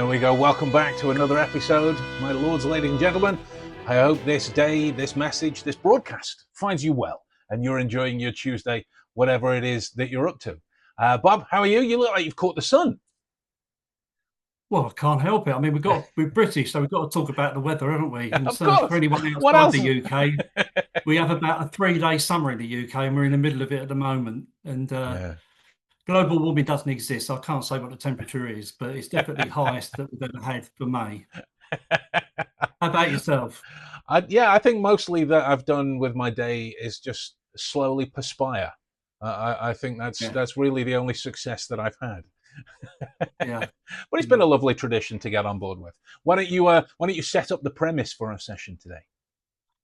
There we go. Welcome back to another episode, my lords, ladies and gentlemen. I hope this day, this message, this broadcast finds you well and you're enjoying your Tuesday, whatever it is that you're up to. Bob, how are you? You look like you've caught the sun. Well, I can't help it. I mean, we're British, so we've got to talk about the weather, haven't we? And Of so for course. anyone What outside the else? UK, we have about a 3-day summer in the UK, and we're in the middle of it at the moment. And Yeah. global warming doesn't exist. I can't say what the temperature is, but it's definitely highest that we've ever had for May. How about yourself? I think mostly that I've done with my day is just slowly perspire. I think Yeah, that's really the only success that I've had. yeah, But it's been yeah. a lovely tradition to get on board with. Why don't you set up the premise for our session today?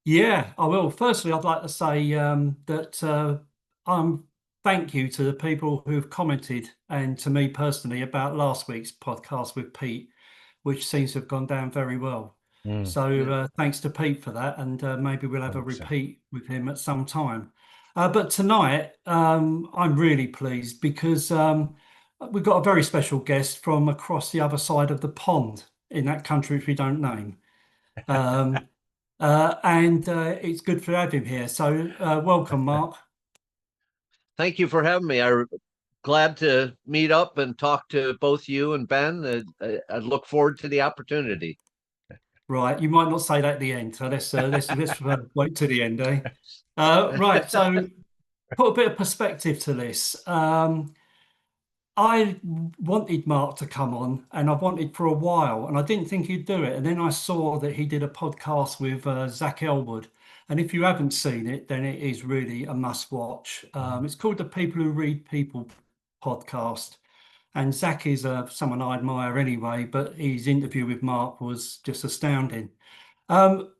Yeah, I will. Firstly, I'd like to say that thank you to the people who've commented and to me personally about last week's podcast with Pete, which seems to have gone down very well. Mm, So thanks to Pete for that, and maybe we'll have a 100%. repeat with him at some time. But tonight, I'm really pleased because we've got a very special guest from across the other side of the pond in that country which we don't name. Um, and it's good to have him here. So welcome, Mark. Thank you for having me. I'm glad to meet up and talk to both you and Ben. I look forward to the opportunity. Right, you might not say that at the end, so let's wait to the end, eh? Right, so put a bit of perspective to this. I wanted Mark to come on, and I've wanted for a while, and I didn't think he'd do it. And then I saw that he did a podcast with Zach Elwood, and if you haven't seen it, then it is really a must watch. It's called the People Who Read People podcast, and Zach is someone I admire anyway, but his interview with Mark was just astounding. Um,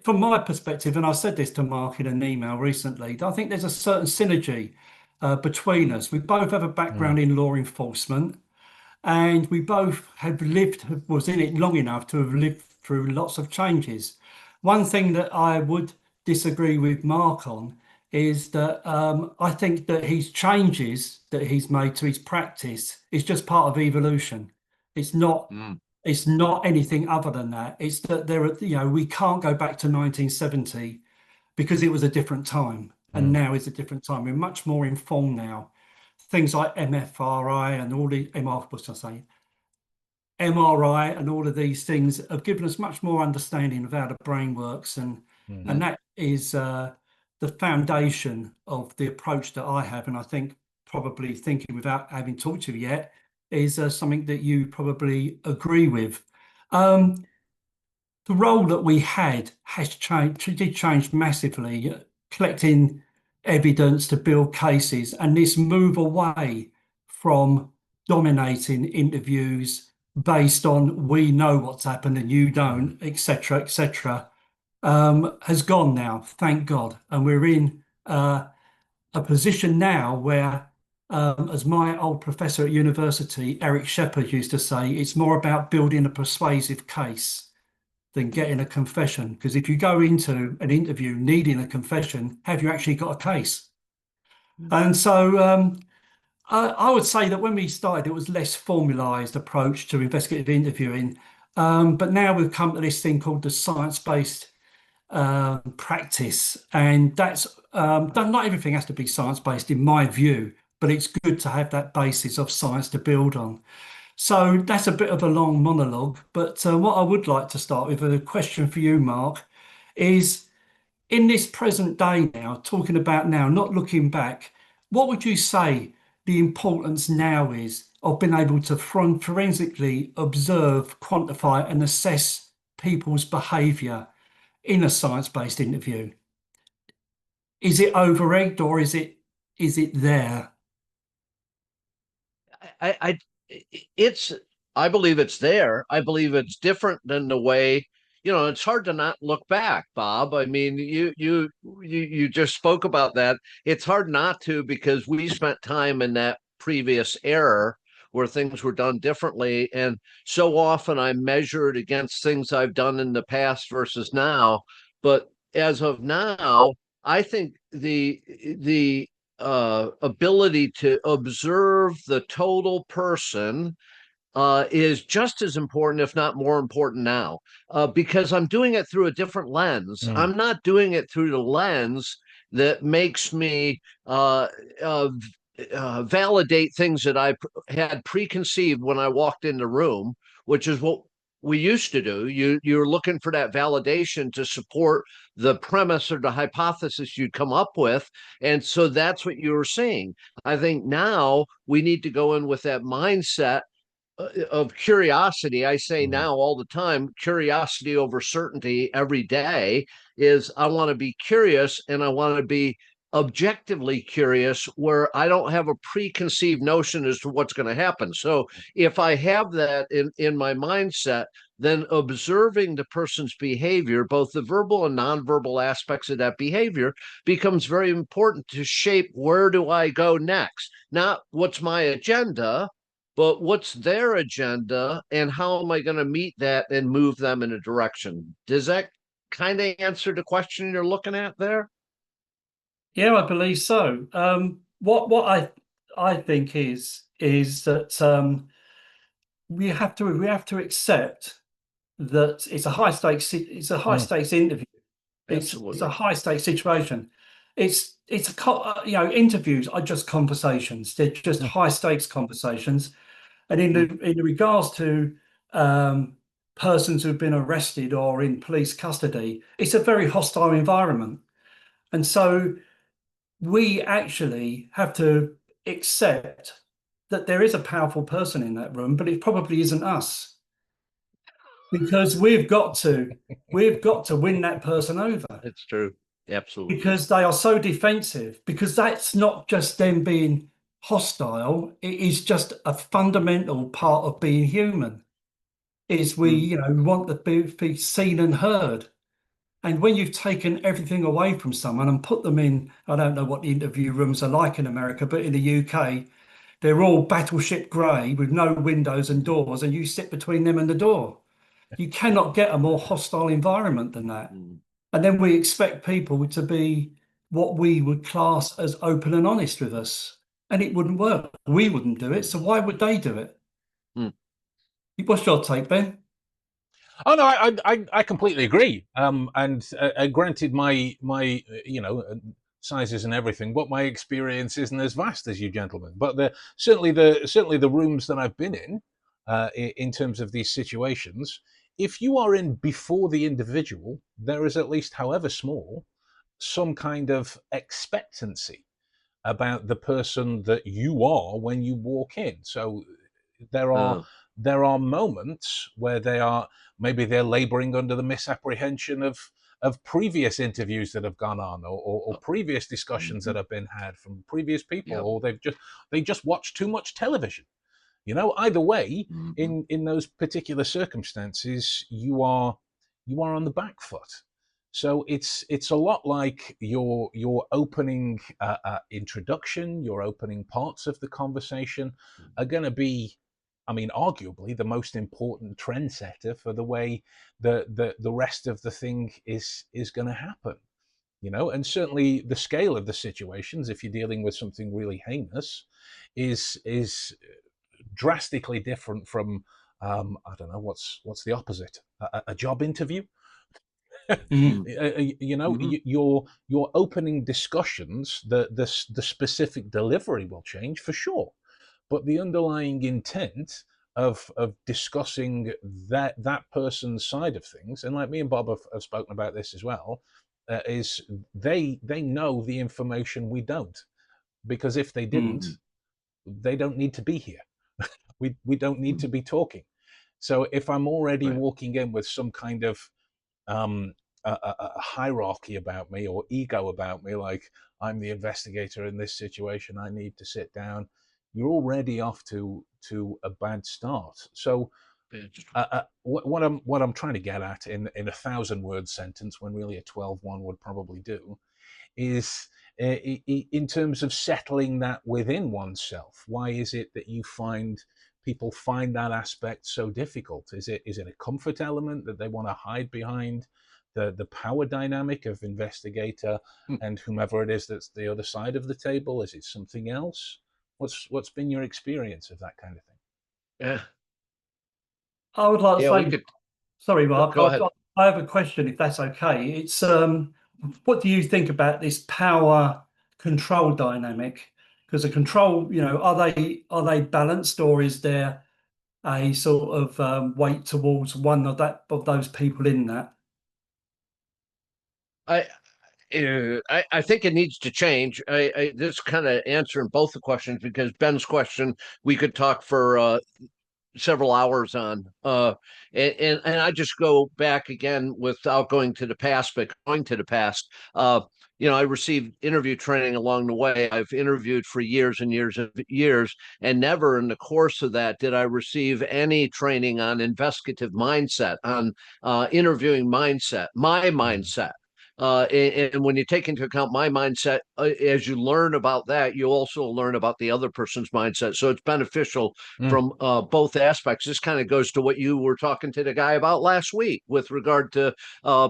from my perspective, and I said this to Mark in an email recently, I think there's a certain synergy between us. We both have a Mm, background in law enforcement, and we both was in it long enough to have lived through lots of changes. One thing that I would disagree with Mark on is that I think that his changes that he's made to his practice is just part of evolution. It's not Mm, it's not anything other than that. It's that we can't go back to 1970 because it was a different time, and mm, now is a different time. We're much more informed now. Things like MFRI and all the what's I say? MRI and all of these things have given us much more understanding of how the brain works, and mhm. that is the foundation of the approach that I have. And I think probably thinking without having talked to you yet is something that you probably agree with. Um, the role that we had has changed, did change massively, collecting evidence to build cases, and this move away from dominating interviews based on we know what's happened and you Mm. don't, etc., etc., has gone now, thank God. And we're in a position now where, as my old professor at university, Eric Shepherd, used to say, it's more about building a persuasive case than getting a confession. Because if you go into an interview needing a confession, have you actually got a case? And so I would say that when we started, it was less formalized approach to investigative interviewing. But now we've come to this thing called the science-based practice. And that's not everything has to be science-based in my view, but it's good to have that basis of science to build on. So that's a bit of a long monologue, but what I would like to start with a question for you, Mark, is in this present day now, talking about now, not looking back, what would you say the importance now is of being able to forensically observe, quantify, and assess people's behaviour in a science-based interview? Is it over-egged or is it there? I it's I believe it's there. I believe it's different than the way, it's hard to not look back, Bob. I mean, you just spoke about that. It's hard not to because we spent time in that previous era where things were done differently. And so often I measure it against things I've done in the past versus now. But as of now, I think the ability to observe the total person is just as important, if not more important now, because I'm doing it through a different lens. Mm. I'm not doing it through the lens that makes me validate things that I had preconceived when I walked in the room, which is what we used to do. You're looking for that validation to support the premise or the hypothesis you'd come up with, and so that's what you were saying. I think now we need to go in with that mindset of curiosity. I say now all the time, curiosity over certainty every day is I want to be curious, and I want to be objectively curious where I don't have a preconceived notion as to what's going to happen. So if I have that in my mindset, then observing the person's behavior, both the verbal and nonverbal aspects of that behavior, becomes very important to shape where do I go next? Not what's my agenda, but what's their agenda and how am I going to meet that and move them in a direction? Does that kind of answer the question you're looking at there? Yeah, I believe so. What I think is that we have to accept that it's a high Mm. stakes interview. It's a Absolutely. high stakes situation. Interviews are just conversations. They're just Mm. high stakes conversations. And in Mm. regards to persons who've been arrested or in police custody, it's a very hostile environment. And so we actually have to accept that there is a powerful person in that room, but it probably isn't us, because we've got to win that person over, It's true. Absolutely. because they are so defensive, because that's not just them being hostile, it is just a fundamental part of being human, is we Mm. we want to be seen and heard. And when you've taken everything away from someone and put them in, I don't know what the interview rooms are like in America, but in the UK, they're all battleship grey with no windows and doors, and you sit between them and the door. You cannot get a more hostile environment than that. Mm. And then we expect people to be what we would class as open and honest with us. And it wouldn't work. We wouldn't do it. Mm. So why would they do it? Mm. What's your take, Ben? Oh no, I completely agree. And granted, my sizes and everything, but my experience isn't as vast as you gentlemen. But certainly the rooms that I've been in terms of these situations, if you are in before the individual, there is, at least however small, some kind of expectancy about the person that you are when you walk in. So there are Uh, there are moments where maybe they're laboring under the misapprehension of previous interviews that have gone on, or previous discussions that mhm. have been had from previous people, Yep. or they just watch too much television. Either way, Mhm. in those particular circumstances, you are on the back foot. So it's a lot like your opening introduction, your opening parts of the conversation are going to be, I mean, arguably the most important trendsetter for the way the rest of the thing is going to happen. And certainly the scale of the situations, if you're dealing with something really heinous, is drastically different from, I don't know, what's the opposite, a job interview. Mm, Mm. Mhm. Your opening discussions, the specific delivery will change for sure, but the underlying intent of discussing that person's side of things, and like me and Bob have spoken about this as well, is they know the information we don't, because if they didn't, mm, Mm. they don't need to be here. We don't need to Mm. be talking. So if I'm already Right. walking in with some kind of um, a hierarchy about me, or ego about me, like I'm the investigator in this situation, I need to sit down, you're already off to a bad start. So It's what I'm trying to get at in a 1,000 word sentence, when really a 12 one would probably do, is in terms of settling that within oneself. Why is it that you find people find that aspect so difficult? Is it a comfort element that they want to hide behind, the power dynamic of investigator true. and whomever it is that's the other side of the table? Is it something else? What's been your experience of that kind of thing? Yeah. I would like to Yeah, we say, could sorry, Mark, go ahead. I have a question if that's okay. It's what do you think about this power control dynamic? Because the control, are they balanced, or is there a sort of weight towards one of those people in that? I I think it needs to change. This kind of answering both the questions, because Ben's question we could talk for several hours on. And I just go back again without going to the past, but going to the past. I received interview training along the way. I've interviewed for years and years and years, and never in the course of that did I receive any training on investigative mindset, on interviewing mindset, my mindset. And when you take into account my mindset, as you learn about that, you also learn about the other person's mindset. So it's beneficial from both aspects. This kind of goes to what you were talking to the guy about last week with regard to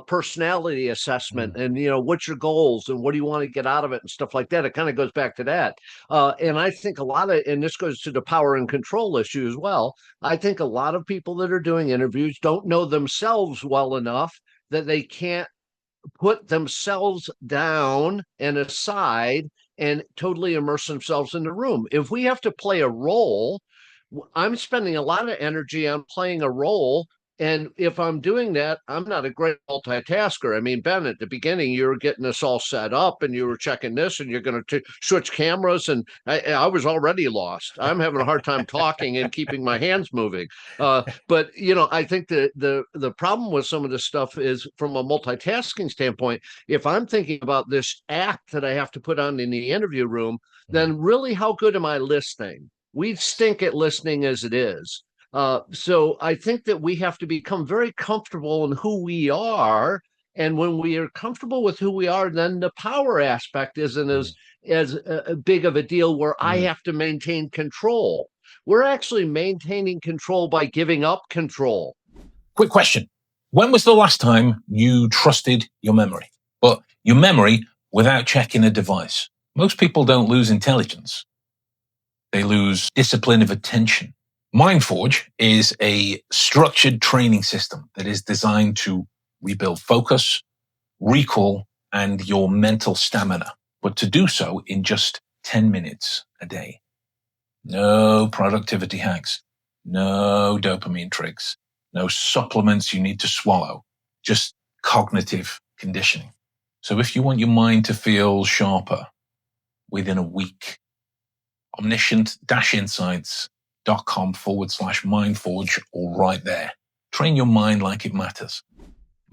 personality assessment and, what's your goals and what do you want to get out of it and stuff like that. It kind of goes back to that. And I think and this goes to the power and control issue as well. I think a lot of people that are doing interviews don't know themselves well enough that they can't put themselves down and aside and totally immerse themselves in the room. If we have to play a role, I'm spending a lot of energy on playing a role. And if I'm doing that, I'm not a great multitasker. I mean, Ben, at the beginning, you were getting us all set up and you were checking this and you're going to switch cameras. And I was already lost. I'm having a hard time talking and keeping my hands moving. But, I think the problem with some of this stuff is from a multitasking standpoint, if I'm thinking about this act that I have to put on in the interview room, then really how good am I listening? We stink at listening as it is. So I think that we have to become very comfortable in who we are. And when we are comfortable with who we are, then the power aspect isn't as big of a deal where I have to maintain control. We're actually maintaining control by giving up control. Quick question. When was the last time you trusted your memory? But your memory without checking a device. Most people don't lose intelligence. They lose discipline of attention. MindForge is a structured training system that is designed to rebuild focus, recall, and your mental stamina, but to do so in just 10 minutes a day. No productivity hacks, no dopamine tricks, no supplements you need to swallow, just cognitive conditioning. So if you want your mind to feel sharper within a week, omniscient-insights.com/mindforge, or right there. Train your mind like it matters.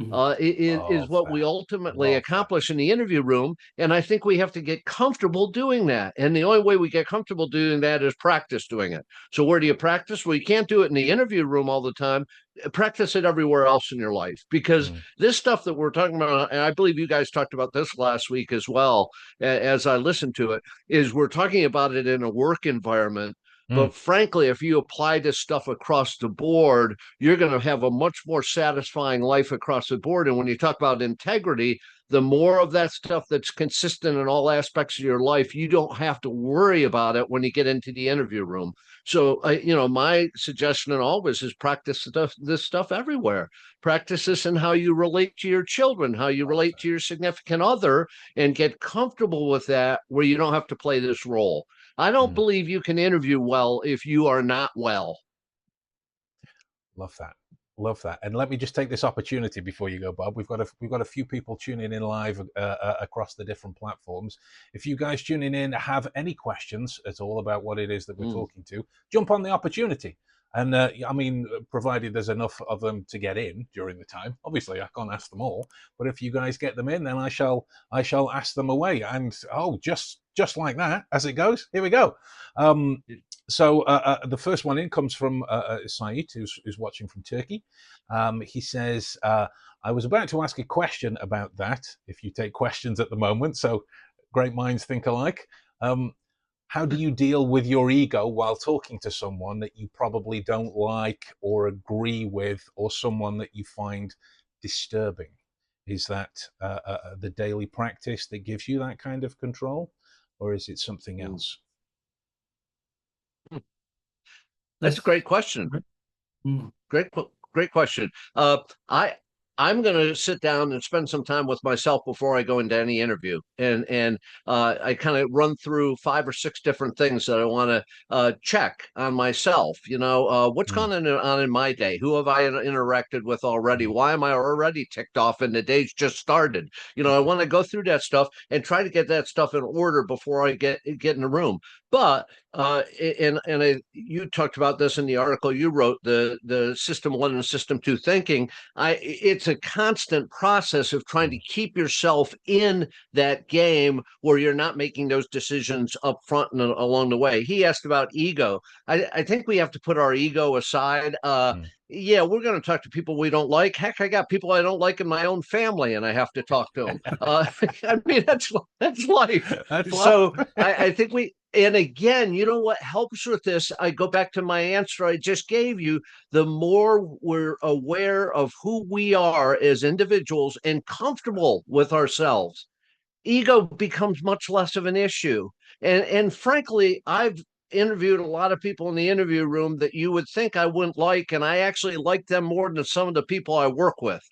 Is what we ultimately accomplish in the interview room. And I think we have to get comfortable doing that. And the only way we get comfortable doing that is practice doing it. So where do you practice? Well, you can't do it in the interview room all the time. Practice it everywhere else in your life, because this stuff that we're talking about, and I believe you guys talked about this last week as well, as I listened to it, is we're talking about it in a work environment. But frankly, if you apply this stuff across the board, you're going to have a much more satisfying life across the board. And when you talk about integrity, the more of that stuff that's consistent in all aspects of your life, you don't have to worry about it when you get into the interview room. So, my suggestion and always is practice this stuff everywhere. Practice this in how you relate to your children, how you relate to your significant other, and get comfortable with that where you don't have to play this role. I don't believe you can interview well if you are not well. Love that. Love that. And let me just take this opportunity before you go, Bob. We've got a few people tuning in live across the different platforms. If you guys tuning in have any questions at all about what it is that we're talking to, jump on the opportunity. And provided there's enough of them to get in during the time. Obviously, I can't ask them all, but if you guys get them in, then I shall ask them away. And just like that, as it goes, here we go. So the first one in comes from Said, who's watching from Turkey. He says, I was about to ask a question about that, if you take questions at the moment, so great minds think alike. How do you deal with your ego while talking to someone that you probably don't like or agree with, or someone that you find disturbing? Is that the daily practice that gives you that kind of control, or is it something else? That's a great question. Great question. I'm going to sit down and spend some time with myself before I go into any interview, and I kind of run through 5 or 6 different things that I want to check on myself. What's Mm. going on in my day? Who have I interacted with already? Mm. Why am I already ticked off and the day's just started? I want to go through that stuff and try to get that stuff in order before I get in the room. But you talked about this in the article you wrote, the system 1 and system 2 thinking. It's a constant process of trying to keep yourself in that game where you're not making those decisions up front and along the way. He asked about ego. I think we have to put our ego aside. Yeah, we're going to talk to people we don't like. Heck, I got people I don't like in my own family, and I have to talk to them. I mean, that's life. That's So life. I think and again, you know what helps with this? I go back to my answer I just gave you. The more we're aware of who we are as individuals and comfortable with ourselves, ego becomes much less of an issue. And frankly, I've interviewed a lot of people in the interview room that you would think I wouldn't like, and I actually like them more than some of the people I work with,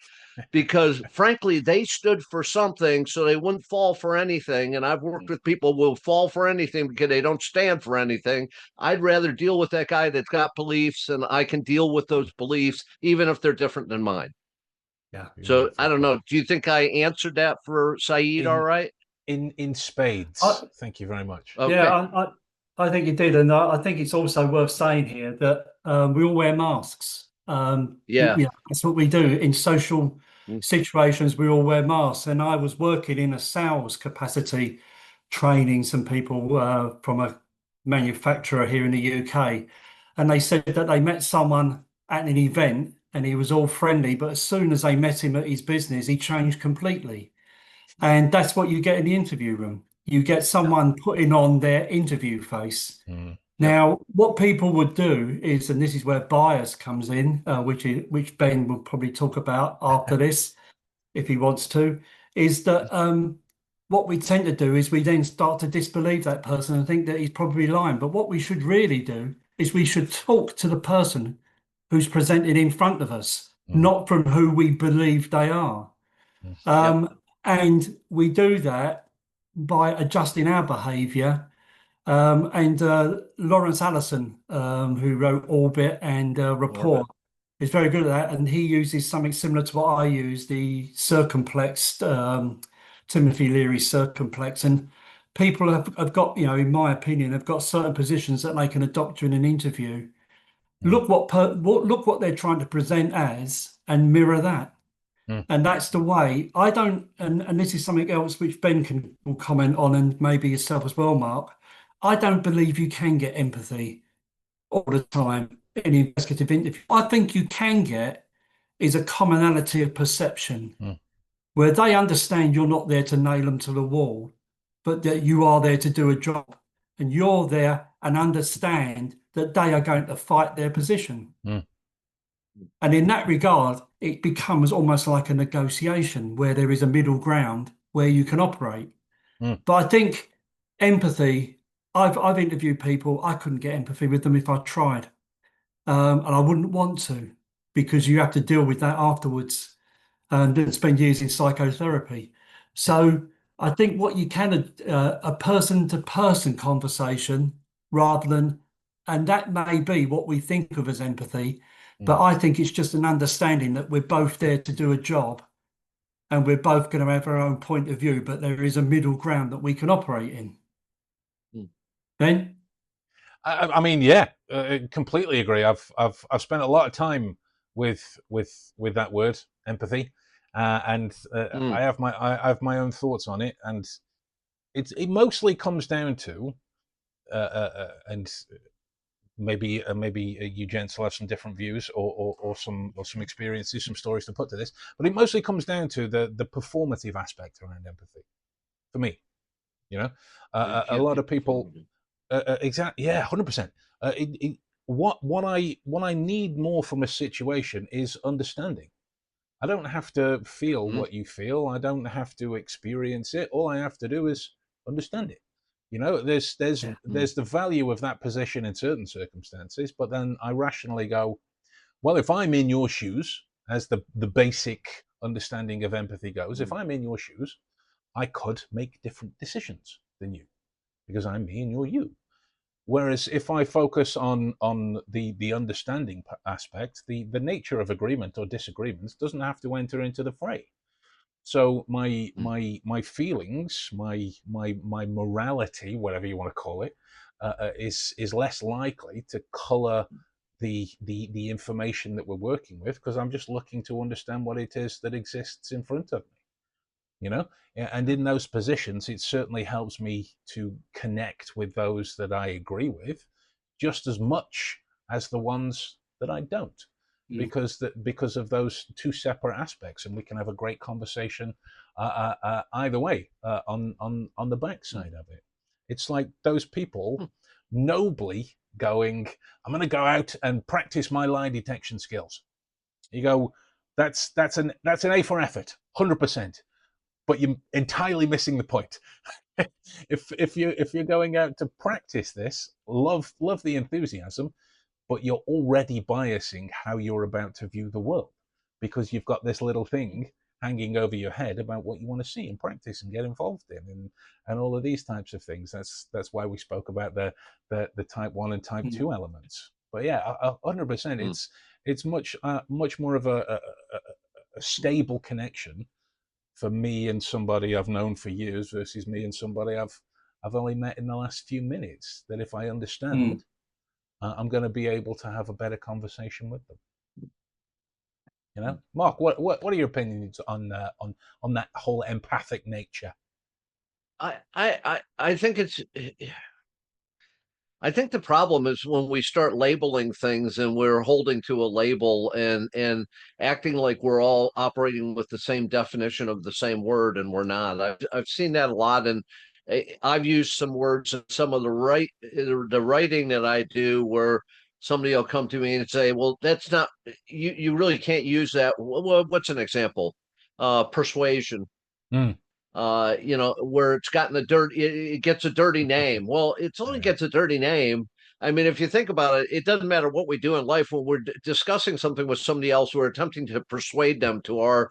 because frankly, they stood for something, so they wouldn't fall for anything. And I've worked with people who will fall for anything because they don't stand for anything. I'd rather deal with that guy that's got beliefs, and I can deal with those beliefs, even if they're different than mine. Yeah. So I don't know. Do you think I answered that for Saeed all right? In spades. I, Thank you very much. Okay. yeah, I think you did, and I think it's also worth saying here that we all wear masks. Yeah. That's what we do in social Mm. situations. We all wear masks, and I was working in a sales capacity, training some people from a manufacturer here in the UK, and they said that they met someone at an event, and he was all friendly, but as soon as they met him at his business, he changed completely. And that's what you get in the interview room. You get someone putting on their interview face. Mm. Now, what people would do is, and this is where bias comes in, which Ben will probably talk about after this, if he wants to, is that what we tend to do is we then start to disbelieve that person and think that he's probably lying. But what we should really do is we should talk to the person who's presented in front of us, not from who we believe they are. And we do that by adjusting our behaviour. And Lawrence Allison, who wrote Orbit and Rapport, is very good at that. And he uses something similar to what I use, the circumplexed, Timothy Leary's circumplex. And people have got, in my opinion, have got certain positions that they can adopt in an interview. Look what they're trying to present as and mirror that. And that's the way. I don't, and this is something else which Ben will comment on, and maybe yourself as well, Mark. I don't believe you can get empathy all the time in an investigative interview. I think you can get is a commonality of perception where they understand you're not there to nail them to the wall, but that you are there to do a job, and you're there and understand that they are going to fight their position. And in that regard, it becomes almost like a negotiation where there is a middle ground where you can operate. But I think empathy, I've interviewed people, I couldn't get empathy with them if I tried. And I wouldn't want to, because you have to deal with that afterwards and spend years in psychotherapy. So I think what you can, a person-to-person conversation rather than, and that may be what we think of as empathy, but I think it's just an understanding that we're both there to do a job and we're both going to have our own point of view, but there is a middle ground that we can operate in. Ben? I mean, yeah, completely agree. I've spent a lot of time with that word, empathy, and I have my own thoughts on it, and it mostly comes down to, and maybe you gents will have some different views or some experiences, some stories to put to this, but it mostly comes down to the performative aspect around empathy. For me, a lot of people. Exactly. Yeah, 100%. What I need more from a situation is understanding. I don't have to feel what you feel. I don't have to experience it. All I have to do is understand it. There's the value of that position in certain circumstances, but then I rationally go, Well, if I'm in your shoes, as the basic understanding of empathy goes, if I'm in your shoes, I could make different decisions than you because I'm me and you're you. Whereas if I focus on the understanding aspect, the nature of agreement or disagreements doesn't have to enter into the fray. So my feelings, my morality, whatever you want to call it, is less likely to color the information that we're working with because I'm just looking to understand what it is that exists in front of me. You know, and in those positions, it certainly helps me to connect with those that I agree with, just as much as the ones that I don't, because of those two separate aspects, and we can have a great conversation either way on the backside of it. It's like those people nobly going, "I'm going to go out and practice my lie detection skills." You go, that's an A for effort, 100%. But you're entirely missing the point. if you're going out to practice this, love the enthusiasm, but you're already biasing how you're about to view the world because you've got this little thing hanging over your head about what you want to see and practice and get involved in, and all of these types of things. That's why we spoke about the type 1 and type 2 elements. But yeah, 100%. It's much more of a stable connection for me and somebody I've known for years versus me and somebody I've only met in the last few minutes. That if I understand, I'm going to be able to have a better conversation with them. You know, Mark, what are your opinions on that whole empathic nature? I think it's. I think the problem is when we start labeling things and we're holding to a label and acting like we're all operating with the same definition of the same word, and we're not. I've seen that a lot, and I've used some words in some of the writing that I do where somebody will come to me and say, "Well, that's not you. You really can't use that." Well, what's an example? Persuasion. Where it's gotten it gets a dirty name. Well, it's only gets a dirty name. I mean, if you think about it, it doesn't matter what we do in life when we're discussing something with somebody else, we're attempting to persuade them to our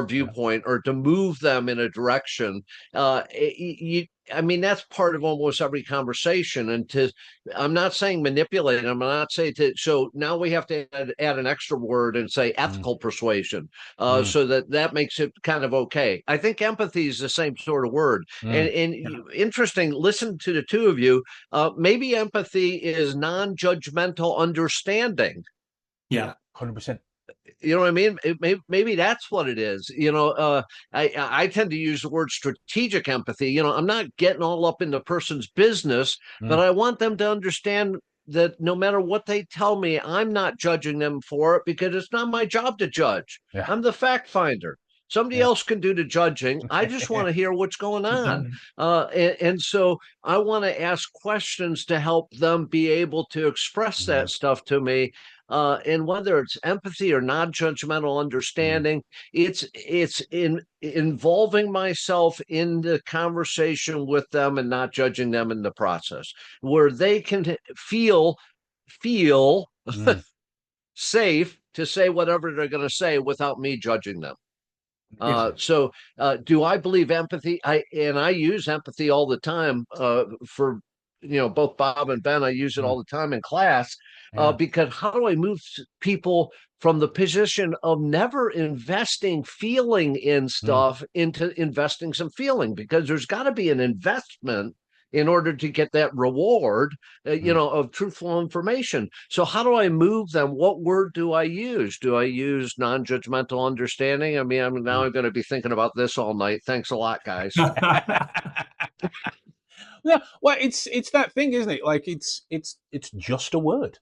viewpoint or to move them in a direction. I mean, that's part of almost every conversation. And I'm not saying manipulate. I'm not saying to. So now we have to add an extra word and say ethical persuasion, so that makes it kind of okay. I think empathy is the same sort of word. And interesting. Listen to the two of you. Maybe empathy is non-judgmental understanding. Yeah, 100%. You know what I mean? Maybe that's what it is. I tend to use the word strategic empathy. I'm not getting all up in the person's business, but I want them to understand that no matter what they tell me, I'm not judging them for it because it's not my job to judge. Yeah. I'm the fact finder. Somebody else can do the judging. I just want to hear what's going on. And so I want to ask questions to help them be able to express that stuff to me. And whether it's empathy or non-judgmental understanding, it's in involving myself in the conversation with them and not judging them in the process, where they can feel safe to say whatever they're going to say without me judging them. So do I believe empathy? I use empathy all the time for both Bob and Ben. I use it all the time in class because how do I move people from the position of never investing feeling in stuff into investing some feeling? Because there's got to be an investment in order to get that reward, of truthful information. So how do I move them? What word do I use? Do I use non-judgmental understanding? I mean, I'm going to be thinking about this all night. Thanks a lot, guys. Yeah, well, it's that thing, isn't it? Like it's just a word.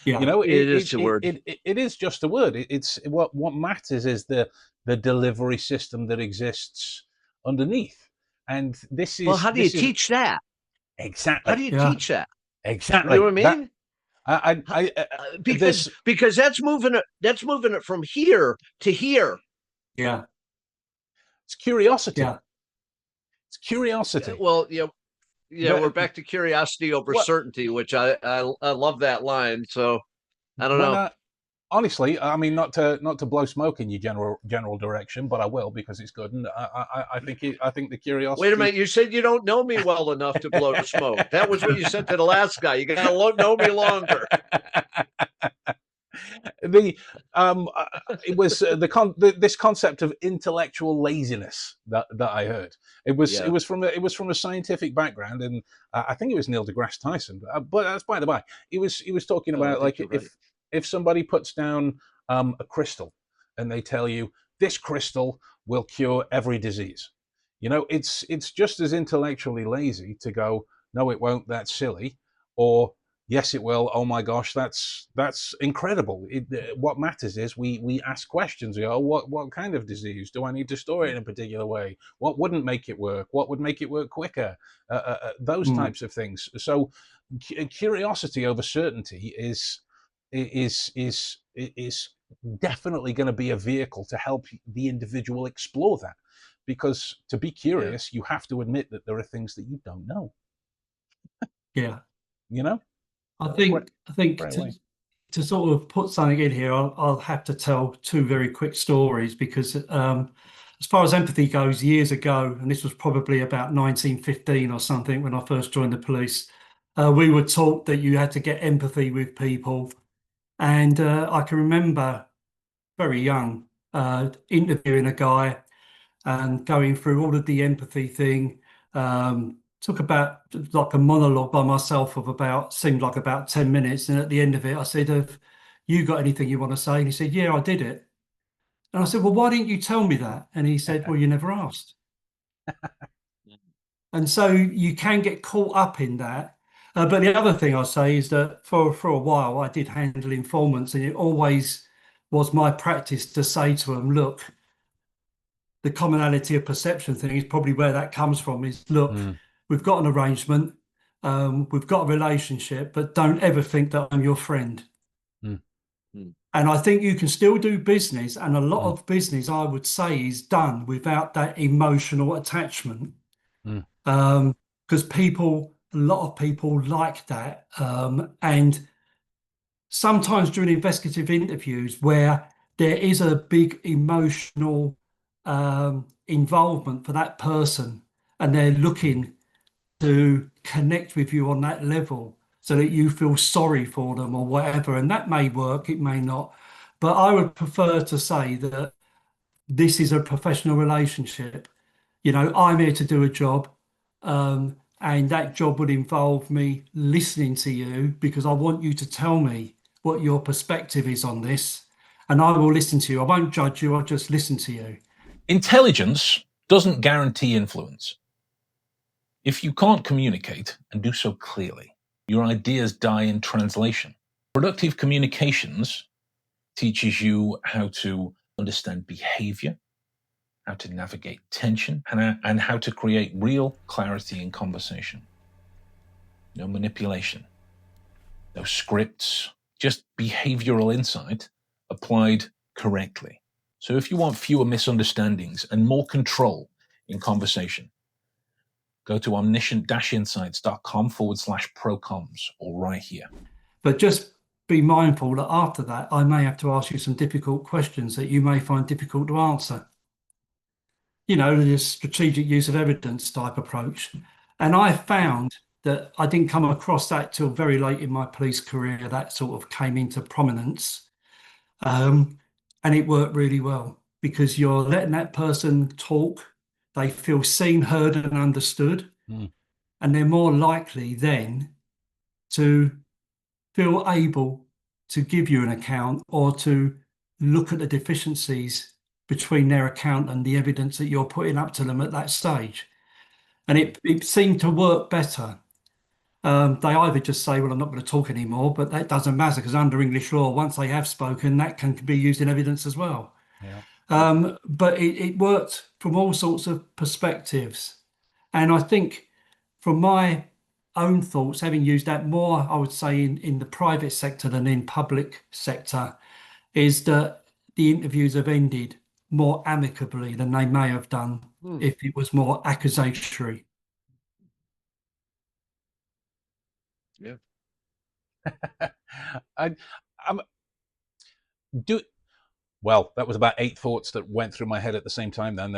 It is a word. It is just a word. It's what matters is the delivery system that exists underneath. And this is how do you teach that? Exactly. How do you teach that? Exactly. You know what I mean? Because that's moving it from here to here. Yeah. It's curiosity. Yeah. It's curiosity. Well, we're back to curiosity over certainty, which I love that line. So I don't know. honestly, I mean, not to blow smoke in your general direction, but I will because it's good, and I think the curiosity. Wait a minute, you said you don't know me well enough to blow smoke. That was what you said to the last guy. You got to know me longer. The it was this concept of intellectual laziness that I heard. It was from a scientific background, and I think it was Neil deGrasse Tyson. But that's by the by. He was talking about like if somebody puts down a crystal and they tell you this crystal will cure every disease, it's just as intellectually lazy to go, no, it won't. That's silly. Or yes, it will. Oh my gosh, that's incredible. What matters is we ask questions. We go, what kind of disease? Do I need to store it in a particular way? What wouldn't make it work? What would make it work quicker? Those types of things. So curiosity over certainty is definitely going to be a vehicle to help the individual explore that. Because to be curious, you have to admit that there are things that you don't know. Yeah. I think to sort of put something in here, I'll have to tell two very quick stories because as far as empathy goes, years ago, and this was probably about 1915 or something when I first joined the police, we were taught that you had to get empathy with people. And I can remember very young interviewing a guy and going through all of the empathy thing. Took about like a monologue by myself of seemed like about 10 minutes. And at the end of it, I said, have you got anything you want to say? And he said, yeah, I did it. And I said, well, why didn't you tell me that? And he said, well, you never asked. And so you can get caught up in that. But the other thing I say is that for a while, I did handle informants, and it always was my practice to say to them, look, the commonality of perception thing is probably where that comes from is, look, we've got an arrangement, we've got a relationship, but don't ever think that I'm your friend. And I think you can still do business, and a lot of business, I would say, is done without that emotional attachment. Because a lot of people like that. And sometimes during investigative interviews where there is a big emotional involvement for that person, and they're looking to connect with you on that level so that you feel sorry for them or whatever. And that may work, it may not. But I would prefer to say that this is a professional relationship. I'm here to do a job. And that job would involve me listening to you because I want you to tell me what your perspective is on this. And I will listen to you. I won't judge you, I'll just listen to you. Intelligence doesn't guarantee influence. If you can't communicate and do so clearly, your ideas die in translation. Productive communications teaches you how to understand behavior, how to navigate tension, and how to create real clarity in conversation. No manipulation, no scripts, just behavioral insight applied correctly. So if you want fewer misunderstandings and more control in conversation, go to omniscient-insights.com/procoms or right here. But just be mindful that after that, I may have to ask you some difficult questions that you may find difficult to answer. The strategic use of evidence type approach. And I found that I didn't come across that till very late in my police career. That sort of came into prominence. And it worked really well because you're letting that person talk. They feel seen, heard, and understood. And they're more likely then to feel able to give you an account or to look at the deficiencies between their account and the evidence that you're putting up to them at that stage. And it seemed to work better. They either just say, well, I'm not going to talk anymore, but that doesn't matter because under English law, once they have spoken, that can be used in evidence as well. But it worked from all sorts of perspectives. And I think from my own thoughts, having used that more, I would say, in the private sector than in public sector, is that the interviews have ended more amicably than they may have done if it was more accusatory. Yeah. I'm do well. That was about 8 thoughts that went through my head at the same time. Then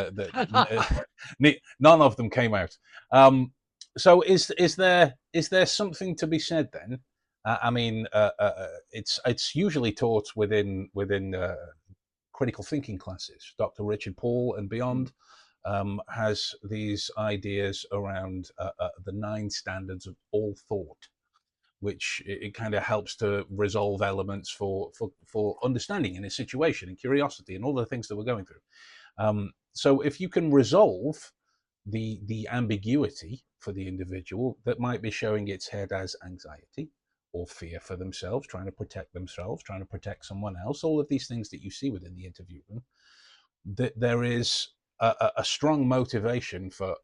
none of them came out. So is there something to be said then? I mean, it's usually taught within critical thinking classes. Dr. Richard Paul and beyond has these ideas around the 9 standards of all thought, which it kind of helps to resolve elements for understanding in a situation and curiosity and all the things that we're going through. So if you can resolve the ambiguity for the individual that might be showing its head as anxiety or fear for themselves, trying to protect themselves, trying to protect someone else, all of these things that you see within the interview room, that there is a strong motivation for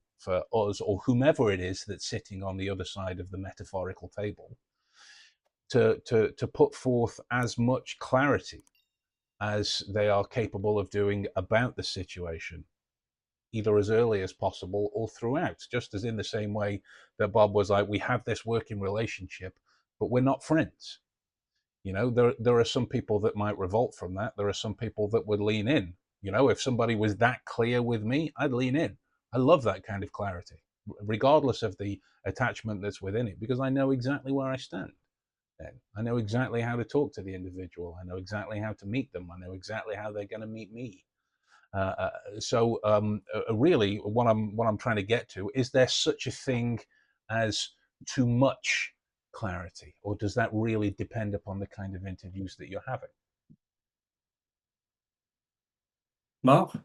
us or whomever it is that's sitting on the other side of the metaphorical table to put forth as much clarity as they are capable of doing about the situation, either as early as possible or throughout, just as in the same way that Bob was like, we have this working relationship, but we're not friends. You know, there are some people that might revolt from that. There are some people that would lean in. You know, if somebody was that clear with me, I'd lean in. I love that kind of clarity, regardless of the attachment that's within it, because I know exactly where I stand. Then I know exactly how to talk to the individual. I know exactly how to meet them. I know exactly how they're going to meet me. Really, what I'm trying to get to is there such a thing as too much clarity, or does that really depend upon the kind of interviews that you're having? Mark?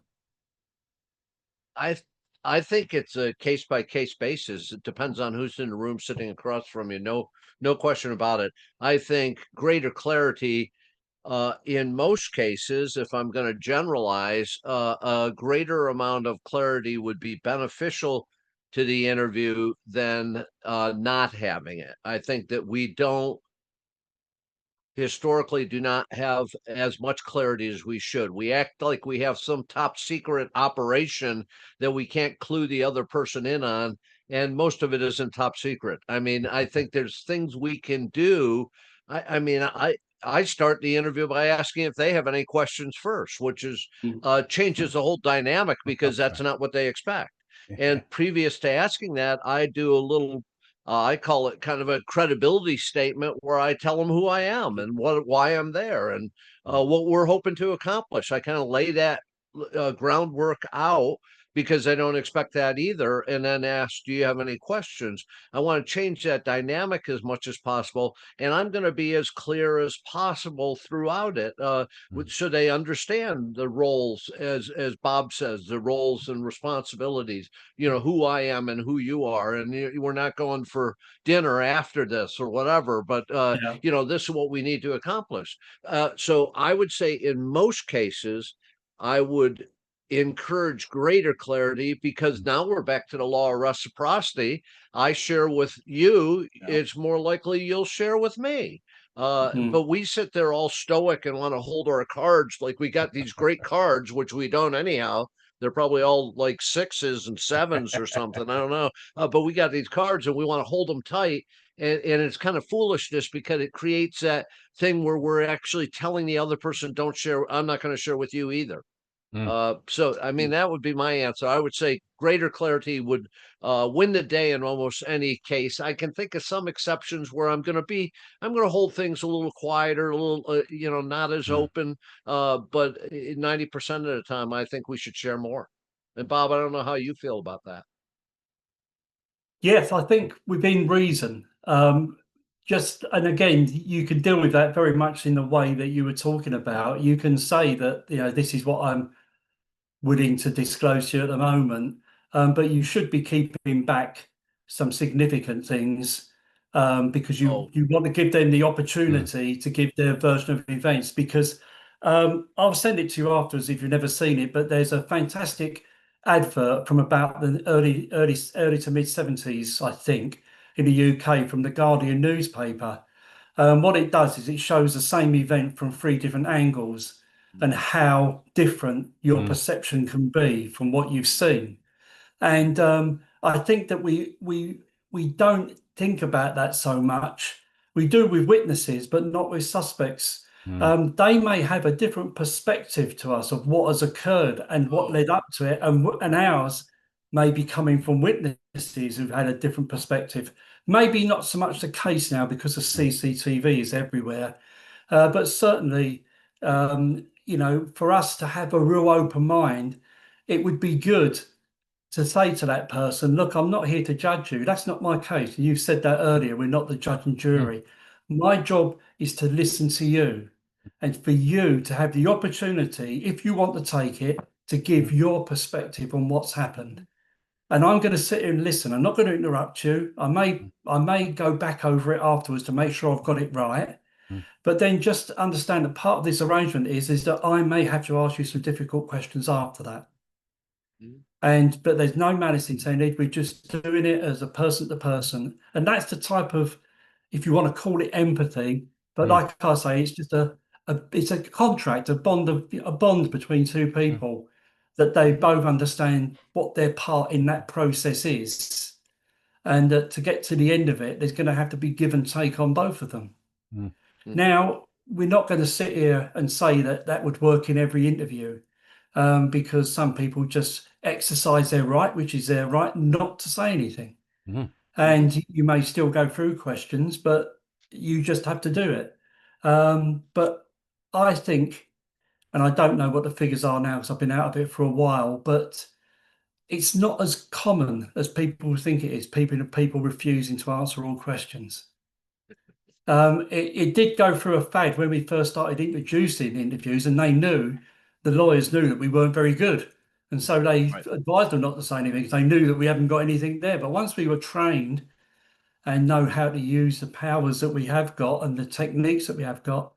I think it's a case by case basis. It depends on who's in the room sitting across from you. No question about it. I think greater clarity, in most cases, if I'm going to generalize, a greater amount of clarity would be beneficial to the interview than not having it. I think that we don't historically do not have as much clarity as we should. We act like we have some top secret operation that we can't clue the other person in on, and most of it isn't top secret. I mean, I think there's things we can do. I mean, I start the interview by asking if they have any questions first, which is changes the whole dynamic because that's not what they expect. And previous to asking that, I do a little I call it kind of a credibility statement where I tell them who I am and why I'm there and what we're hoping to accomplish. I kind of lay that groundwork out because I don't expect that either. And then ask, do you have any questions? I want to change that dynamic as much as possible. And I'm going to be as clear as possible throughout it so they understand the roles, as Bob says, the roles and responsibilities, you know, who I am and who you are. And we're not going for dinner after this or whatever, but, you know, this is what we need to accomplish. So I would say in most cases, I would encourage greater clarity because now we're back to the law of reciprocity. I share with you, it's more likely you'll share with me. But we sit there all stoic and want to hold our cards like we got these great cards, which we don't anyhow. They're probably all like 6s and 7s or something. I don't know. But we got these cards and we want to hold them tight. And it's kind of foolishness because it creates that thing where we're actually telling the other person, don't share. I'm not going to share with you either. So, I mean, that would be my answer. I would say greater clarity would win the day in almost any case. I can think of some exceptions where I'm going to hold things a little quieter, a little, you know, not as open. But 90% of the time, I think we should share more. And Bob, I don't know how you feel about that. Yes, I think within reason. And again, you can deal with that very much in the way that you were talking about. You can say that, you know, this is what I'm willing to disclose to you at the moment, but you should be keeping back some significant things because you want to give them the opportunity to give their version of events. Because I'll send it to you afterwards if you've never seen it, but there's a fantastic advert from about the early to mid 70s, I think, in the UK from the Guardian newspaper. What it does is it shows the same event from 3 different angles and how different your perception can be from what you've seen. And I think that we don't think about that so much. We do with witnesses, but not with suspects. They may have a different perspective to us of what has occurred and what led up to it, and ours may be coming from witnesses who've had a different perspective. Maybe not so much the case now because the CCTV is everywhere, but certainly, for us to have a real open mind, it would be good to say to that person, look, I'm not here to judge you. That's not my case. You said that earlier. We're not the judge and jury. My job is to listen to you and for you to have the opportunity, if you want to take it, to give your perspective on what's happened. And I'm going to sit here and listen. I'm not going to interrupt you. I may go back over it afterwards to make sure I've got it right. But then just understand that part of this arrangement is that I may have to ask you some difficult questions after that. But there's no malice intended. We're just doing it as a person to person. And that's the type of, if you want to call it empathy, but like I say, it's just it's a contract, a bond between two people that they both understand what their part in that process is. And that to get to the end of it, there's going to have to be give and take on both of them. Now, we're not going to sit here and say that that would work in every interview. Because some people just exercise their right, which is their right, not to say anything. And you may still go through questions, but you just have to do it. But I think, and I don't know what the figures are now because I've been out of it for a while, but it's not as common as people think it is, people refusing to answer all questions. It did go through a fad when we first started introducing interviews, and the lawyers knew that we weren't very good. And so they advised them not to say anything because they knew that we haven't got anything there. But once we were trained and know how to use the powers that we have got and the techniques that we have got,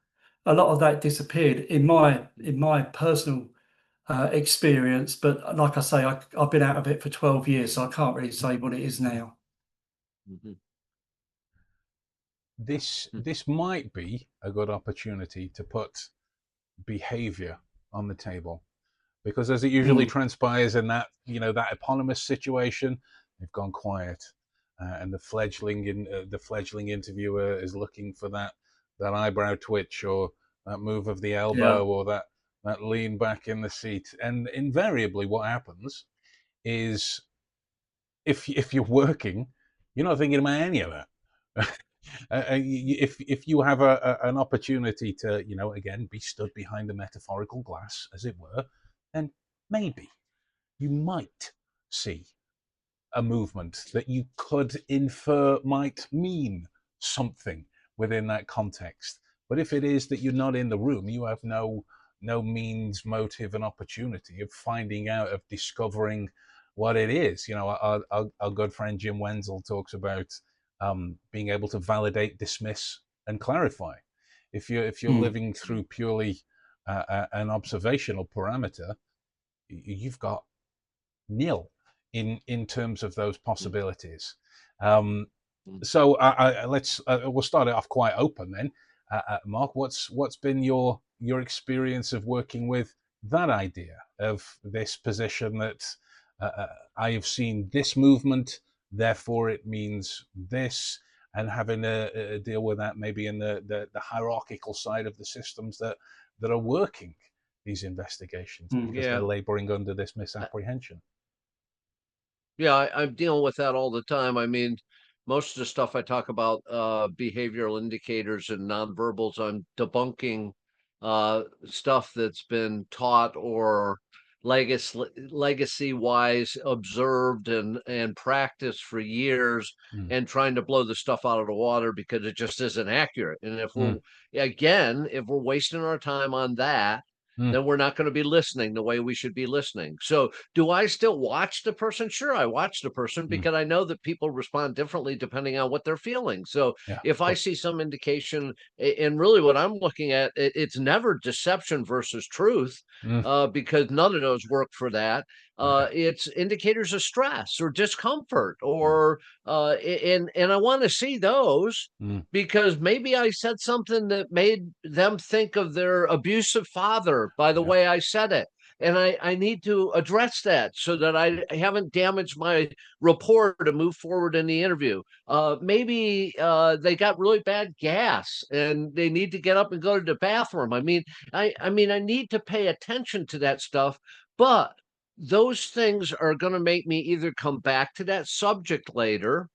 a lot of that disappeared in my personal experience. But like I say, I've been out of it for 12 years, so I can't really say what it is now. This might be a good opportunity to put behavior on the table, because as it usually transpires in that that eponymous situation, they've gone quiet, and the fledgling interviewer is looking for that eyebrow twitch or that move of the elbow or that lean back in the seat. And invariably what happens is if you're working, you're not thinking about any of that. If you have an opportunity to again be stood behind the metaphorical glass, as it were, then maybe you might see a movement that you could infer might mean something within that context. But if it is that you're not in the room, you have no means, motive, and opportunity of finding out, of discovering what it is. Our good friend Jim Wenzel talks about being able to validate, dismiss, and clarify. If you're living through purely an observational parameter, you've got nil in terms of those possibilities. So we'll start it off quite open then. Mark, what's been your experience of working with that idea of this position that I have seen this movement, therefore it means this, and having a deal with that maybe in the hierarchical side of the systems that are working these investigations, because they're laboring under this misapprehension. I'm dealing with that all the time. I mean, most of the stuff I talk about, behavioral indicators and nonverbals, I'm debunking stuff that's been taught or legacy wise observed and practiced for years, and trying to blow the stuff out of the water because it just isn't accurate. And if we're wasting our time on that, then we're not going to be listening the way we should be listening. So do I still watch the person? Sure, I watch the person because I know that people respond differently depending on what they're feeling. So if I see some indication, and really what I'm looking at, it's never deception versus truth, because none of those work for that. It's indicators of stress or discomfort, or and I want to see those because maybe I said something that made them think of their abusive father by the way I said it. and I need to address that so that I haven't damaged my rapport to move forward in the interview. Maybe they got really bad gas and they need to get up and go to the bathroom. I mean, I need to pay attention to that stuff, but those things are going to make me either come back to that subject later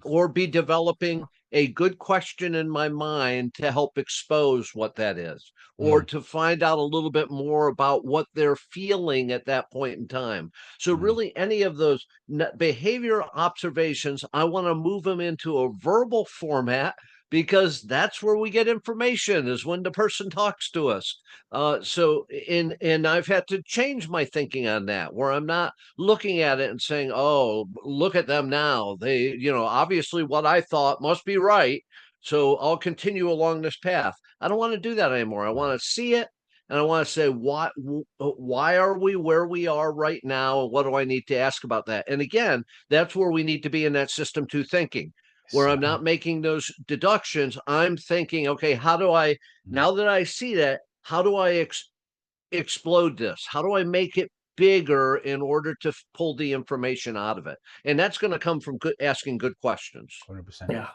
or be developing a good question in my mind to help expose what that is, or to find out a little bit more about what they're feeling at that point in time. So really any of those behavioral observations, I want to move them into a verbal format, because that's where we get information, is when the person talks to us. And I've had to change my thinking on that, where I'm not looking at it and saying, oh, look at them now. They, obviously what I thought must be right. So I'll continue along this path. I don't want to do that anymore. I want to see it. And I want to say, why are we where we are right now? And what do I need to ask about that? And again, that's where we need to be in that system two thinking, where I'm not making those deductions. I'm thinking, okay, how do I, now that I see that, how do I explode this? How do I make it bigger in order to pull the information out of it? And that's going to come from asking good questions. 100%. Yeah.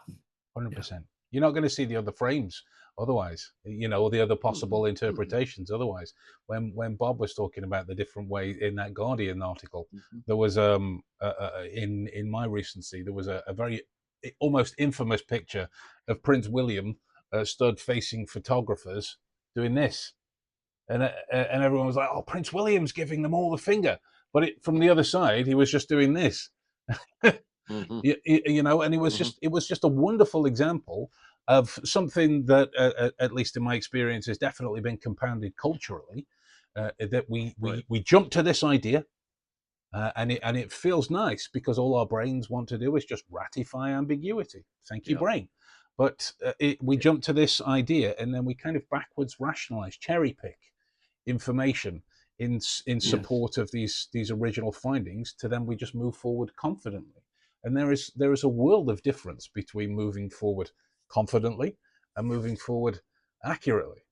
100%. You're not going to see the other frames otherwise, or the other possible interpretations otherwise. When Bob was talking about the different ways in that Guardian article, there was in my recency, there was a very almost infamous picture of Prince William stood facing photographers doing this, and everyone was like, oh, Prince William's giving them all the finger, but from the other side he was just doing this. And it was just a wonderful example of something that at least in my experience has definitely been compounded culturally, that we jump to this idea, and it feels nice because all our brains want to do is just ratify ambiguity. Thank you, brain. But we jump to this idea and then we kind of backwards rationalize, cherry pick information in support of these original findings, to then we just move forward confidently. And there is a world of difference between moving forward confidently and moving forward accurately.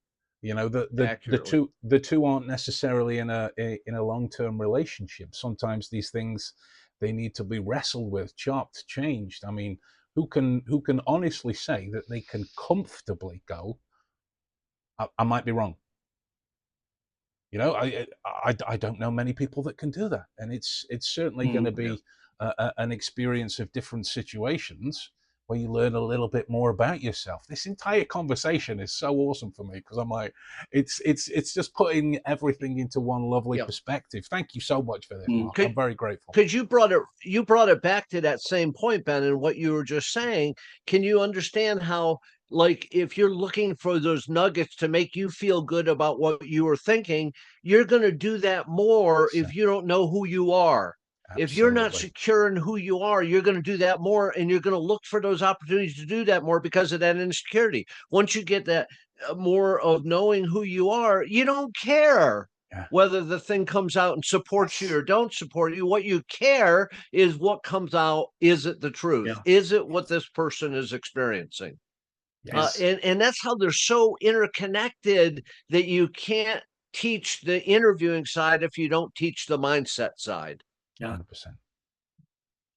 The two aren't necessarily in a long-term relationship. Sometimes these things, they need to be wrestled with, chopped, changed. I mean, who can honestly say that they can comfortably go, I might be wrong? I don't know many people that can do that, and it's certainly going to be an experience of different situations where you learn a little bit more about yourself. This entire conversation is so awesome for me, because I'm like, it's just putting everything into one lovely perspective. Thank you so much for this, Mark. I'm very grateful. Because you brought it back to that same point, Ben, and what you were just saying. Can you understand how, like, if you're looking for those nuggets to make you feel good about what you were thinking, you're going to do that more if you don't know who you are. Absolutely. If you're not secure in who you are, you're going to do that more, and you're going to look for those opportunities to do that more because of that insecurity. Once you get that more of knowing who you are, you don't care whether the thing comes out and supports you or don't support you. What you care is what comes out. Is it the truth? Is it what this person is experiencing? Yes. And that's how they're so interconnected, that you can't teach the interviewing side if you don't teach the mindset side. 100%.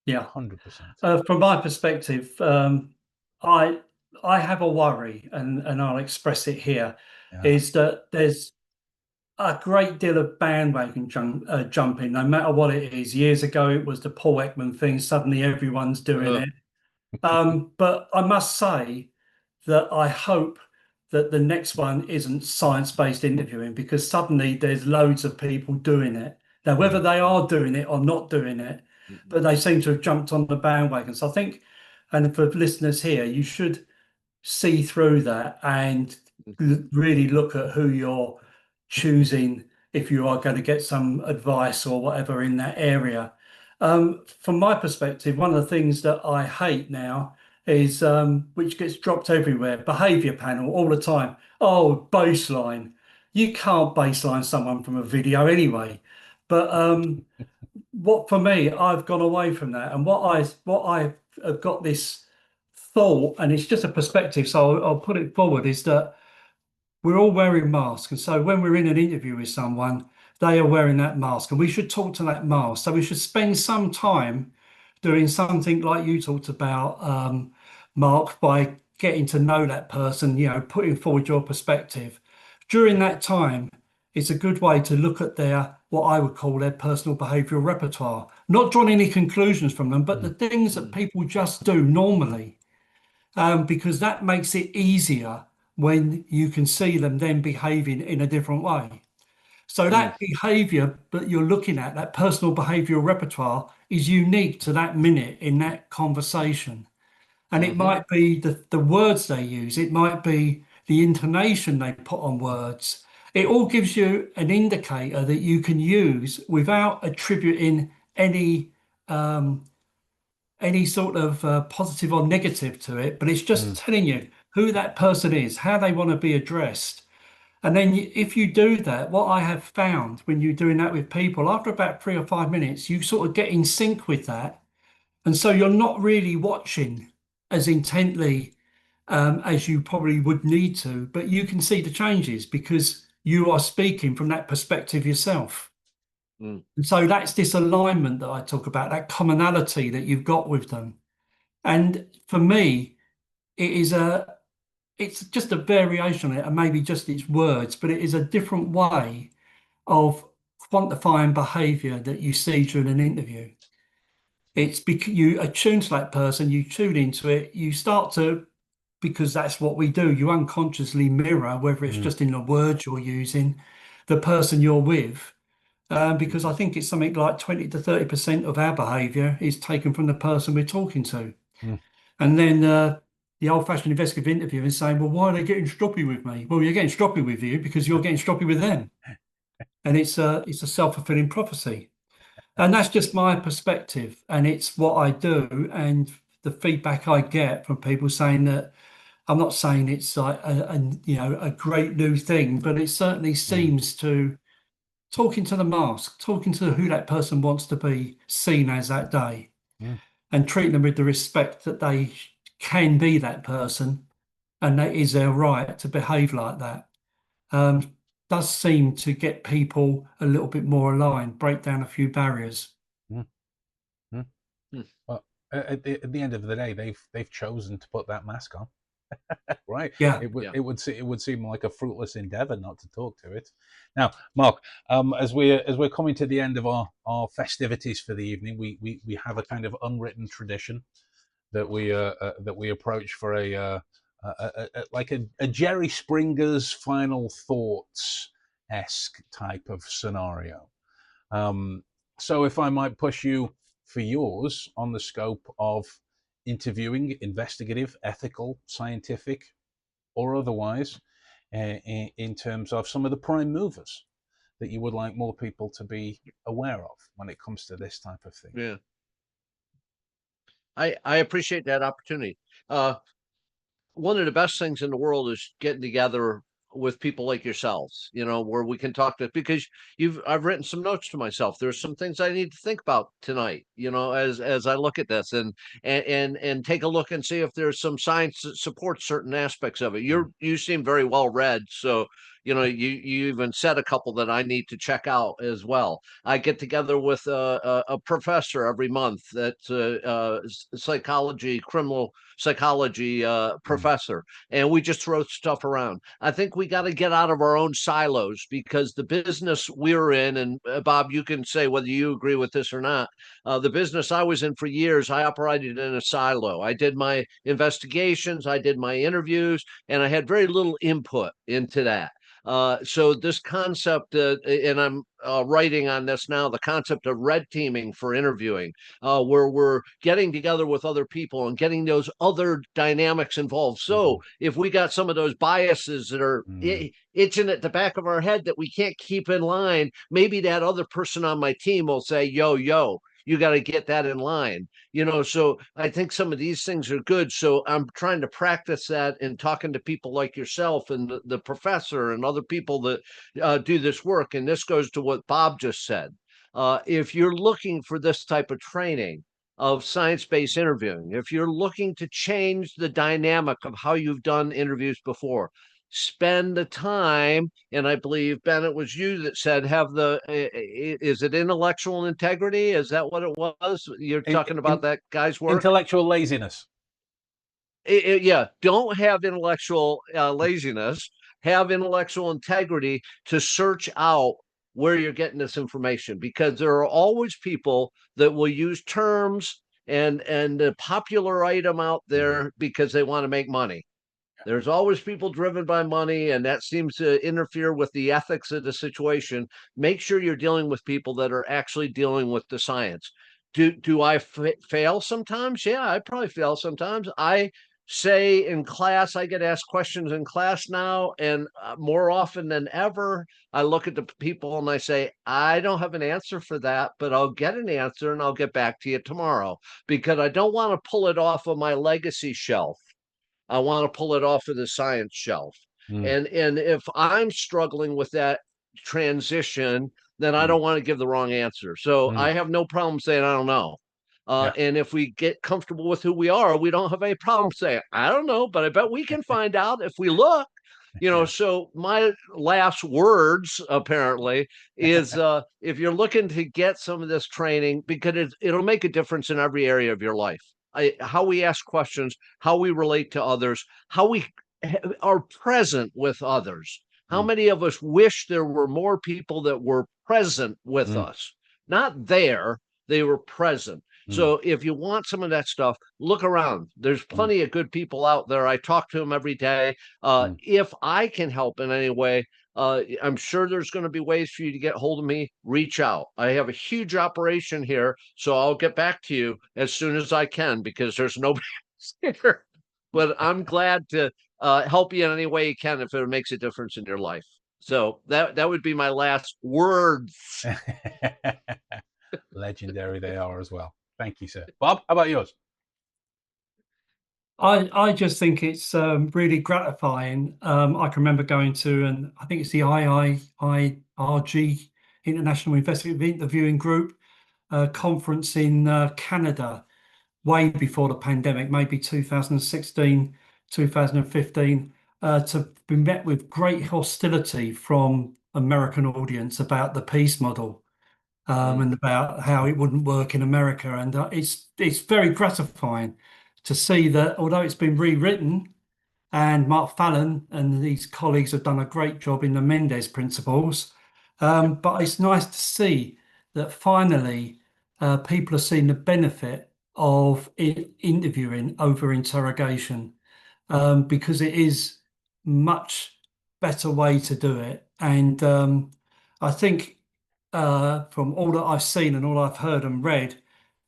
Yeah, 100%. From my perspective, I have a worry, and I'll express it here, is that there's a great deal of bandwagon jumping, no matter what it is. Years ago, it was the Paul Ekman thing. Suddenly, everyone's doing it. But I must say that I hope that the next one isn't science-based interviewing, because suddenly there's loads of people doing it. Now, whether they are doing it or not doing it, but they seem to have jumped on the bandwagon. So I think, and for listeners here, you should see through that and really look at who you're choosing if you are going to get some advice or whatever in that area. From my perspective, one of the things that I hate now is, which gets dropped everywhere, behavior panel all the time. Oh, baseline. You can't baseline someone from a video anyway. But what for me, I've gone away from that. And what I have got this thought, and it's just a perspective, so I'll put it forward, is that we're all wearing masks. And so when we're in an interview with someone, they are wearing that mask, and we should talk to that mask. So we should spend some time doing something like you talked about, Mark, by getting to know that person, putting forward your perspective. During that time, it's a good way to look at their, what I would call their personal behavioural repertoire, not drawing any conclusions from them, but the things that people just do normally, because that makes it easier when you can see them then behaving in a different way. So that behavior that you're looking at, that personal behavioral repertoire, is unique to that minute in that conversation. And it might be the words they use, it might be the intonation they put on words. It all gives you an indicator that you can use without attributing any sort of positive or negative to it, but it's just telling you who that person is, how they want to be addressed. And then if you do that, what I have found when you're doing that with people, after about 3 or 5 minutes, you sort of get in sync with that. And so you're not really watching as intently as you probably would need to, but you can see the changes because you are speaking from that perspective yourself. And so that's this alignment that I talk about, that commonality that you've got with them. And for me, it's just a variation on it, and maybe just its words, but it is a different way of quantifying behavior that you see during an interview. It's because you attune to that person, you tune into it, you start to, because that's what we do, you unconsciously mirror, whether it's just in the words you're using, the person you're with. Because I think it's something like 20 to 30% of our behavior is taken from the person we're talking to. And then the old-fashioned investigative interview is saying, well, why are they getting stroppy with me? Well, you're getting stroppy with you because you're getting stroppy with them. And it's a self-fulfilling prophecy. And that's just my perspective. And it's what I do. And the feedback I get from people saying that, I'm not saying it's like a great new thing, but it certainly seems to, talking to the mask, talking to who that person wants to be seen as that day, and treating them with the respect that they can be that person, and that is their right to behave like that, does seem to get people a little bit more aligned, break down a few barriers. Well, at the end of the day, they've chosen to put that mask on. Right? Yeah. It would seem like a fruitless endeavor not to talk to it. Now, Mark, as we're coming to the end of our festivities for the evening, we have a kind of unwritten tradition that we approach for a Jerry Springer's final thoughts esque type of scenario. So if I might push you for yours on the scope of interviewing, investigative, ethical, scientific, or otherwise, in terms of some of the prime movers that you would like more people to be aware of when it comes to this type of thing. Yeah. I appreciate that opportunity. One of the best things in the world is getting together with people like yourselves, where we can talk to, because I've written some notes to myself. There's some things I need to think about tonight, as I look at this and take a look and see if there's some science that supports certain aspects of it. You seem very well read, so you even said a couple that I need to check out as well. I get together with a professor every month that's criminal psychology professor, and we just throw stuff around. I think we got to get out of our own silos, because the business we're in, and Bob, you can say whether you agree with this or not, the business I was in for years, I operated in a silo. I did my investigations, I did my interviews, and I had very little input into that. So this concept, and I'm writing on this now, the concept of red teaming for interviewing, where we're getting together with other people and getting those other dynamics involved. So if we got some of those biases that are itching at the back of our head that we can't keep in line, maybe that other person on my team will say, yo, you got to get that in line, so I think some of these things are good. So I'm trying to practice that and talking to people like yourself and the professor and other people that do this work. And this goes to what Bob just said. If you're looking for this type of training of science-based interviewing, if you're looking to change the dynamic of how you've done interviews before, spend the time, and I believe, Ben, it was you that said have the is it intellectual integrity? Is that what it was? You're talking about that guy's work? Intellectual laziness. Yeah, don't have intellectual laziness. Have intellectual integrity to search out where you're getting this information, because there are always people that will use terms and a popular item out there because they want to make money. There's always people driven by money, and that seems to interfere with the ethics of the situation. Make sure you're dealing with people that are actually dealing with the science. Do I fail sometimes? Yeah, I probably fail sometimes. I say in class, I get asked questions in class now, and more often than ever, I look at the people and I say, I don't have an answer for that, but I'll get an answer and I'll get back to you tomorrow, because I don't want to pull it off of my legacy shelf. I want to pull it off of the science shelf. And if I'm struggling with that transition, then I don't want to give the wrong answer. So I have no problem saying I don't know. And if we get comfortable with who we are, we don't have any problem saying I don't know, but I bet we can find out if we look. So my last words apparently is if you're looking to get some of this training, because it'll make a difference in every area of your life. How we ask questions, how we relate to others, how we are present with others. How many of us wish there were more people that were present with us? Not there, they were present. So if you want some of that stuff, look around. There's plenty of good people out there. I talk to them every day. If I can help in any way, I'm sure there's going to be ways for you to get hold of me. Reach out. I have a huge operation here, so I'll get back to you as soon as I can, because there's nobody here. But I'm glad to help you in any way you can if it makes a difference in your life. So that would be my last words. Legendary they are as well. Thank you, sir. Bob, how about yours? I just think it's really gratifying. I can remember going to, and I think it's the IIIRG, International Investigative Interviewing Group conference in Canada, way before the pandemic, maybe 2016, 2015, to be met with great hostility from American audience about the peace model. And about how it wouldn't work in America. And it's very gratifying to see that, although it's been rewritten, and Mark Fallon and these colleagues have done a great job in the Mendes principles, but it's nice to see that finally people are seeing the benefit of interviewing over interrogation, because it is much better way to do it. And I think from all that I've seen and all I've heard and read,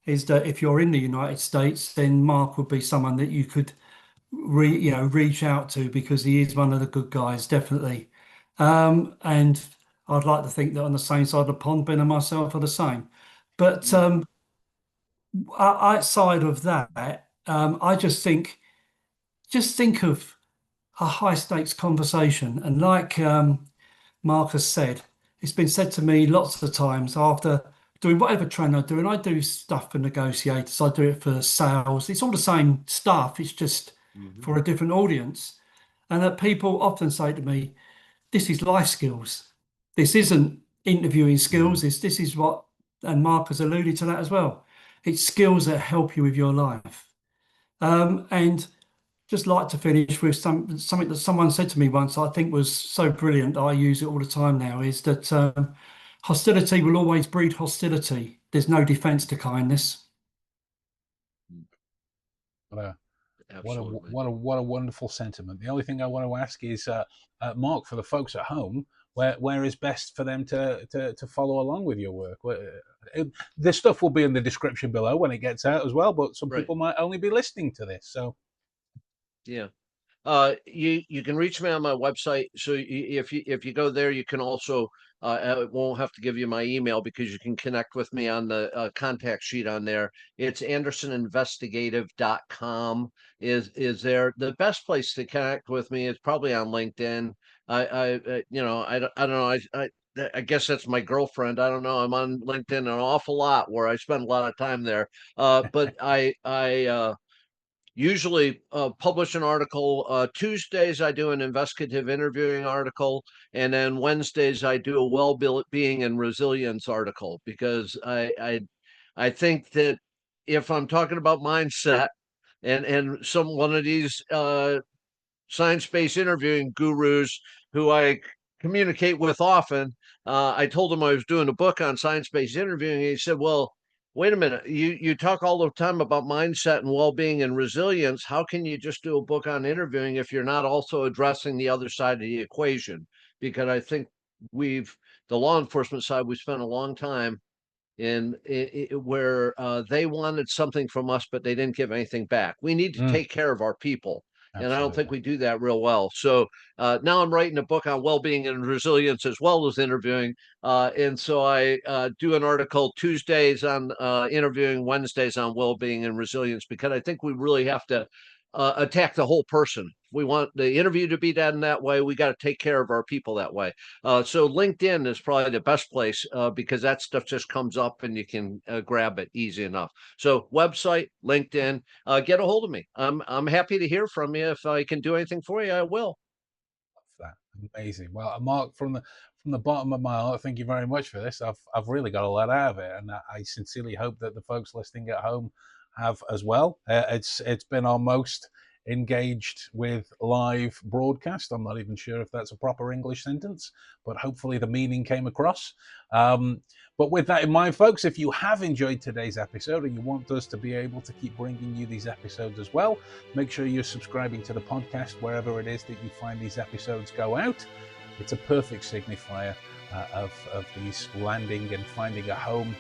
is that if you're in the United States, then Mark would be someone that you could reach out to, because he is one of the good guys, definitely. And I'd like to think that on the same side of the pond, Ben and myself are the same. But outside of that, I just think of a high stakes conversation. And like Mark has said, it's been said to me lots of times after doing whatever training I do, and I do stuff for negotiators, I do it for sales. It's all the same stuff, it's just for a different audience. And that people often say to me, this is life skills. This isn't interviewing skills. This is what, and Mark has alluded to that as well. It's skills that help you with your life. And just like to finish with something that someone said to me once, I think was so brilliant, I use it all the time now, is that hostility will always breed hostility. There's no defense to kindness. What a wonderful sentiment. The only thing I want to ask is, Mark, for the folks at home, where is best for them to follow along with your work? This stuff will be in the description below when it gets out as well, but some people might only be listening to this. So yeah. You can reach me on my website. So if you go there, you can also I won't have to give you my email, because you can connect with me on the contact sheet on there. It's andersoninvestigative.com is there. The best place to connect with me is probably on LinkedIn. I don't know. I guess that's my girlfriend. I don't know. I'm on LinkedIn an awful lot, where I spend a lot of time there. But usually publish an article. Tuesdays I do an investigative interviewing article, and then Wednesdays I do a well-being and resilience article, because I think that if I'm talking about mindset, and one of these science-based interviewing gurus who I communicate with often, I told him I was doing a book on science-based interviewing. And he said, well, wait a minute, you talk all the time about mindset and well-being and resilience. How can you just do a book on interviewing if you're not also addressing the other side of the equation? Because I think the law enforcement side, we spent a long time in where they wanted something from us, but they didn't give anything back. We need to take care of our people. And I don't think Absolutely. we do that real well. So now I'm writing a book on well-being and resilience as well as interviewing. And so I do an article Tuesdays on interviewing, Wednesdays on well-being and resilience, because I think we really have to attack the whole person. If we want the interview to be done that way, we got to take care of our people that way. So LinkedIn is probably the best place because that stuff just comes up and you can grab it easy enough. So website, LinkedIn, get a hold of me. I'm happy to hear from you. If I can do anything for you, I will. That amazing. Well, Mark, from the bottom of my heart, thank you very much for this. I've really got a lot out of it, and I sincerely hope that the folks listening at home have as well. It's been our most engaged with live broadcast. I'm not even sure if that's a proper English sentence, but hopefully the meaning came across. But with that in mind, folks, if you have enjoyed today's episode and you want us to be able to keep bringing you these episodes as well, make sure you're subscribing to the podcast wherever it is that you find these episodes go out. It's a perfect signifier of these landing and finding a home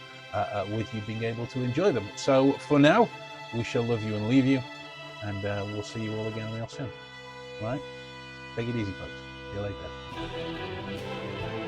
with you being able to enjoy them. So for now, we shall love you and leave you, and we'll see you all again real soon. All right? Take it easy, folks. See you later.